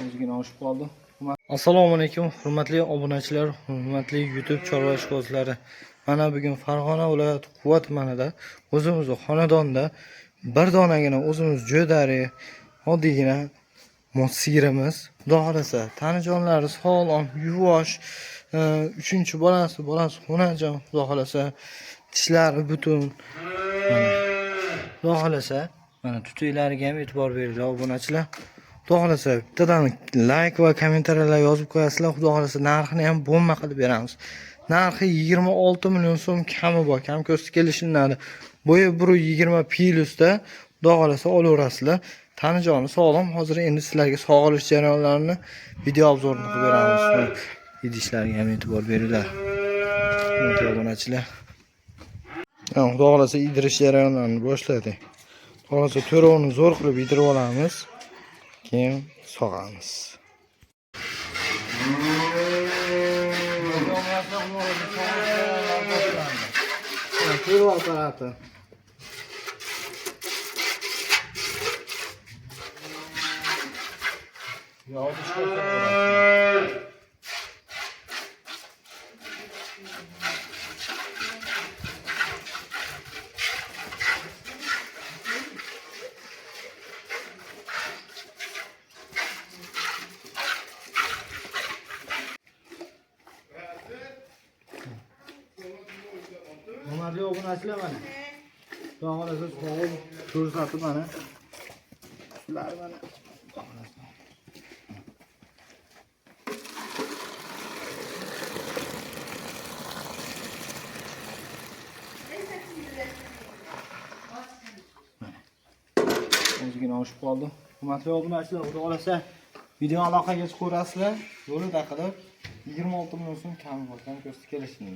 O'zigina oshib qoldi. Assalomu alaykum, hurmatli obunachilar, hurmatli YouTube chorva ishqibozlari. Mana bugun Farg'ona viloyati Quva tumanida o'zimiz xonadonda bir donagina o'zimiz jo'dari, oddiygina sigirimiz, xudo xolasa, tanijonlari sog'lom, yuvosh, 3-bolasi xonajon, xudo xolasa, tishlari butun. Mana xudo xolasa, mana tutuklariga ham e'tibor beringlar obunachilar. Xudo xolasa bittadan like va kommentariyalar yozib qo'yasizlar. Xudo xolasa narxini ham bomba qilib beramiz. Narxi 26 million so'm kami bor, kam ko'sti kelishinadi. Bo'yi 120 plyusda xudo xolasa olaverasizlar. Tanijoni sog'lom. Hozir endi sizlarga sog'ilish jarayonlarini video obzorini qilib beramiz. Idishlarga ham e'tibor beringlar. Obunachilar. Xudo xolasa idirish jarayonlarini boshladik. Xudo xolasa to'rovni zo'r qilib idirib olamiz. Keyin sog'amiz. To'rov apparati. Hurmatli obunachilar, mana xudo xolasa sog'ib ko'rsatib mana shular mana o'zigina oshib qoldi. Hurmatli obunachilar, xudo xolasa video aloqaga chiqaverasizlar. Yo'lida qilib 26 million so'm kam bo'lgan ko'sti kelishini.